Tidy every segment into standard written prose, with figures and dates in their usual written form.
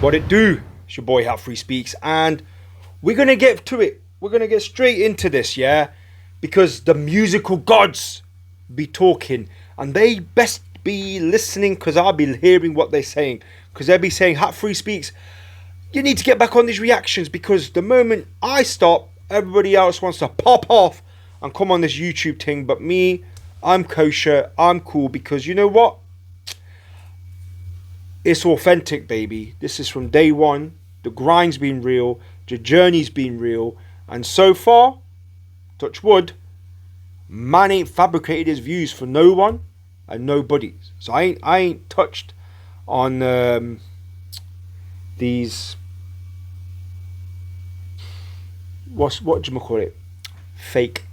What it do? It's your boy Free Speaks, and we're gonna get to it. We're gonna get straight into this, yeah? Because the musical gods be talking, and they best be listening, because I'll be hearing what they're saying. Because they'll be saying, Free Speaks, you need to get back on these reactions, because the moment I stop, everybody else wants to pop off and come on this YouTube thing. But me, I'm kosher, I'm cool, because you know what? It's authentic, baby. This is from day one. The grind's been real, the journey's been real, and so far, touch wood, man ain't fabricated his views for no one and nobody. So I ain't touched on these, what do you call it, fake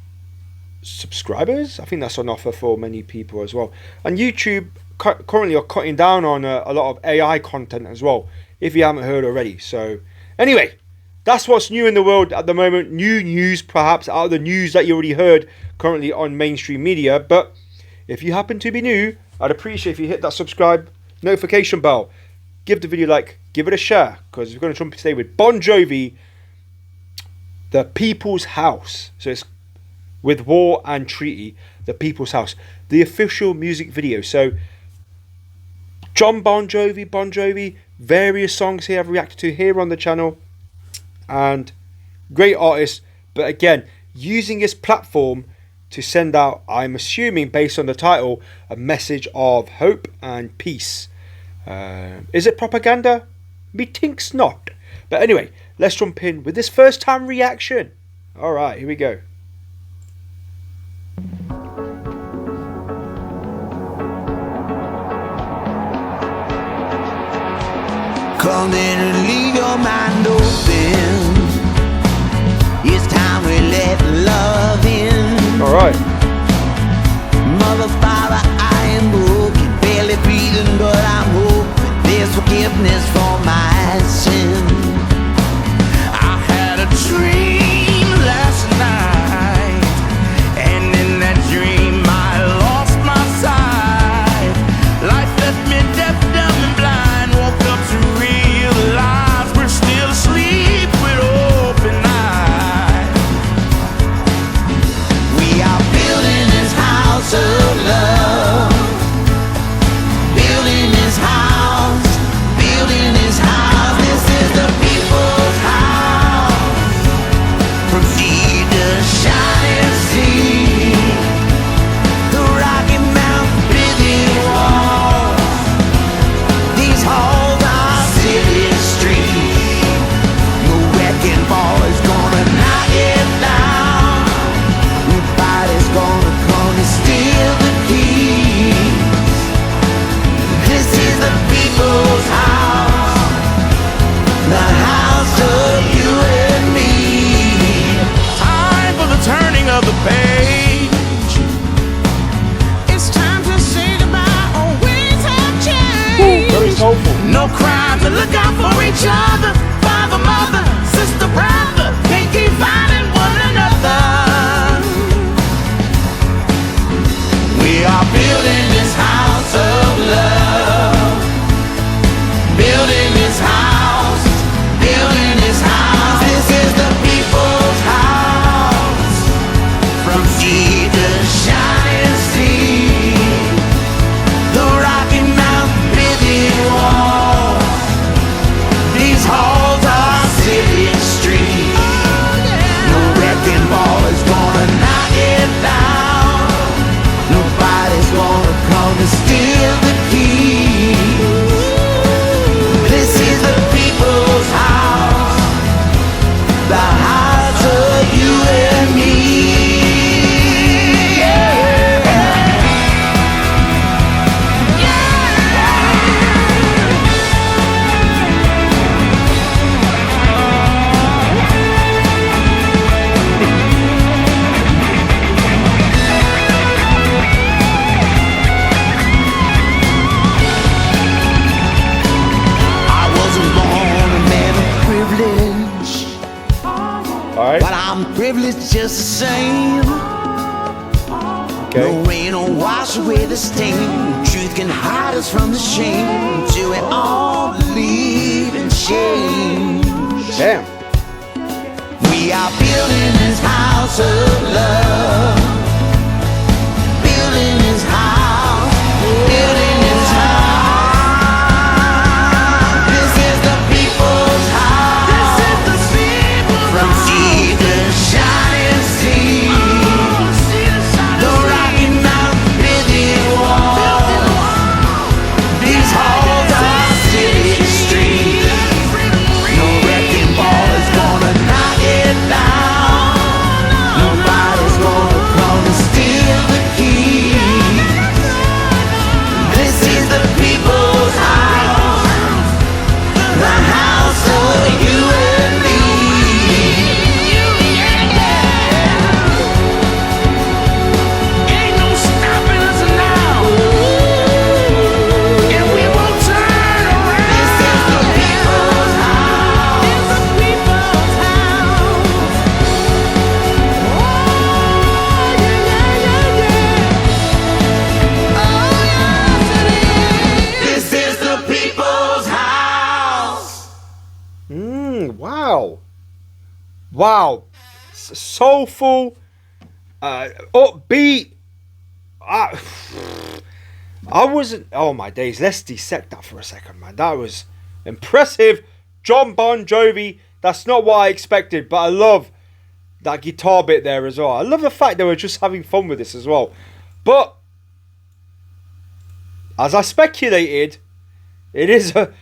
subscribers. I think that's on offer for many people as well. And YouTube currently are cutting down on a lot of AI content as well, if you haven't heard already. So anyway, that's what's new in the world at the moment. New news, perhaps, out of the news that you already heard currently on mainstream media. But if you happen to be new, I'd appreciate if you hit that subscribe notification bell, give the video a like, give it a share, because we're going to jump today with Bon Jovi, The People's House. So it's with War and Treaty, The People's House, the official music video. So Bon Jovi, various songs here I've reacted to here on the channel, and great artist, but again, using his platform to send out, I'm assuming based on the title, a message of hope and peace. Is it propaganda? Methinks not. But anyway, let's jump in with this first time reaction. Alright, here we go. Come in and leave your mind open. It's time we let love in. Alright. Mother, Father, I am broken, barely breathing, but I'm hoping there's forgiveness for my sin. I had a dream last night, and in that dream I lost my sight. Life left me deaf, dumb, and blind. Woke up to realize we're still asleep with open eyes. We are building this house of love. Building this house. Building this house. This is the people's house. From sea to shining sea. The Rocky Mountain building walls. These halls are city streets. No wrecking ball is gonna knock it down. Nobody's gonna come and steal the keys. This is the people's house. The house of you and me. Time for the turning of the page. It's time to say goodbye, or ways have changed. Very soulful. No crime to look out for each other. Father, mother, sister, brother, can't keep finding one another. We are building this house of love. Building this house. Building this house. This is the people's house. From sea to shining sea. The Rocky Mountain building walls. These halls are city streets. No wrecking ball is gonna knock it down. Nobody's gonna come and steal the keys. This is the people's house. The house of you and me. I wasn't born a man of privilege, Alright. but I'm privileged just the same. Okay. No rain will wash away the stain. Truth can hide us from the shame. Till we all leave in shame. Damn. We are building this house of love. Building this house. Building this house. This is the people's house. This is the people's From sea to shining sea. The Rocky Mountain building wall. These halls are city streets. No wrecking ball is gonna knock it down. Nobody's gonna come and steal the key. This is the people's house. The house of you and me. Ain't no stopping us now. And we won't turn around. This is the people's house. It's the people's house. Oh, yeah, yeah, yeah, yeah. Oh, yes, it is. This is the people's house. Wow. Wow. Soulful, upbeat. I wasn't. Oh my days. Let's dissect that for a second, man. That was impressive. John Bon Jovi. That's not what I expected, but I love that guitar bit there as well. I love the fact they were just having fun with this as well. But as I speculated, it is a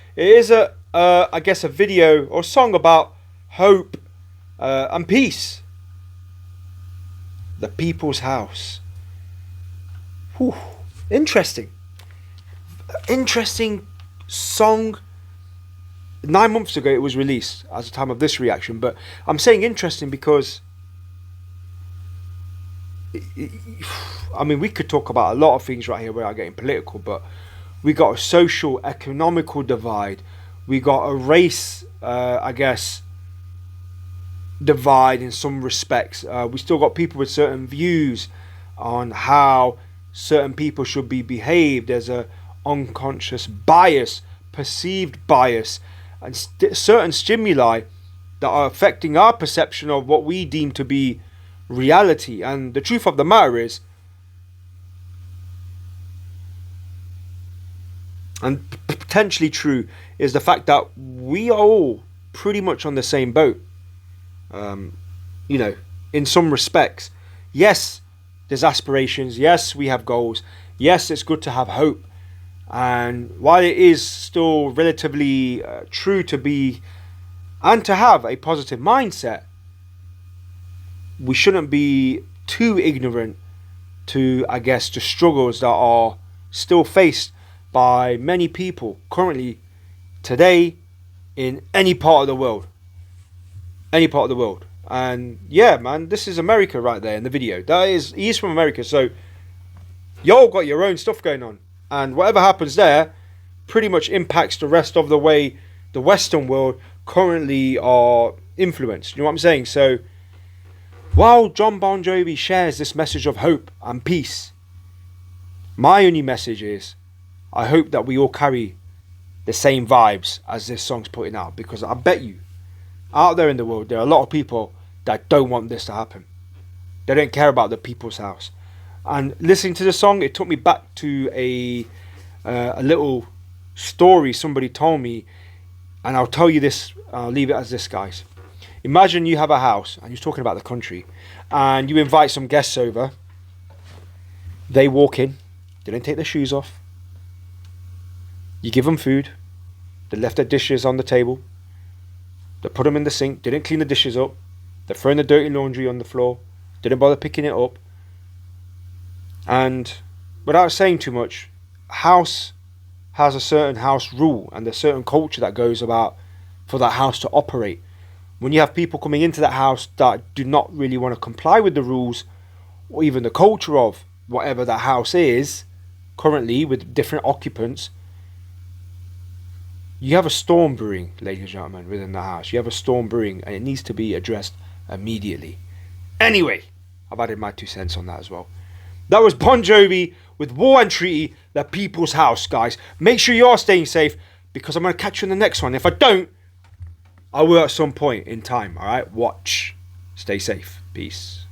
I guess a video or song about hope and peace. The People's House. Whew. Interesting song. 9 months ago it was released as the time of this reaction, but I'm saying interesting because I mean, we could talk about a lot of things right here without getting political, but we got a social, economical divide. We got a race, I guess, divide in some respects. We still got people with certain views on how certain people should be behaved. There's a unconscious bias, perceived bias, and certain stimuli that are affecting our perception of what we deem to be reality. And the truth of the matter is, and potentially true, is the fact that we are all pretty much on the same boat. You know, in some respects. Yes, there's aspirations. Yes, we have goals. Yes, it's good to have hope. And while it is still relatively true to be and to have a positive mindset, we shouldn't be too ignorant to, I guess, the struggles that are still faced by many people currently today in any part of the world. Any part of the world. And yeah, man, this is America right there in the video. He's from America, so y'all got your own stuff going on. And whatever happens there pretty much impacts the rest of the way the Western world currently are influenced. You know what I'm saying? So while John Bon Jovi shares this message of hope and peace, my only message is, I hope that we all carry the same vibes as this song's putting out, because I bet you out there in the world there are a lot of people that don't want this to happen. They don't care about the People's House. And listening to the song, it took me back to a little story somebody told me, and I'll tell you this, I'll leave it as this, guys. Imagine you have a house, and you're talking about the country, and you invite some guests over. They walk in, they don't take their shoes off. You give them food. They left their dishes on the table. They put them in the sink. They didn't clean the dishes up. They're throwing the dirty laundry on the floor. They didn't bother picking it up. And without saying too much, a house has a certain house rule and a certain culture that goes about for that house to operate. When you have people coming into that house that do not really want to comply with the rules or even the culture of whatever that house is currently with different occupants, you have a storm brewing, ladies and gentlemen, within the house. You have a storm brewing, and it needs to be addressed immediately. Anyway, I've added my 2 cents on that as well. That was Bon Jovi with War and Treaty, The People's House, guys. Make sure you are staying safe, because I'm going to catch you in the next one. If I don't, I will at some point in time. All right, watch. Stay safe. Peace.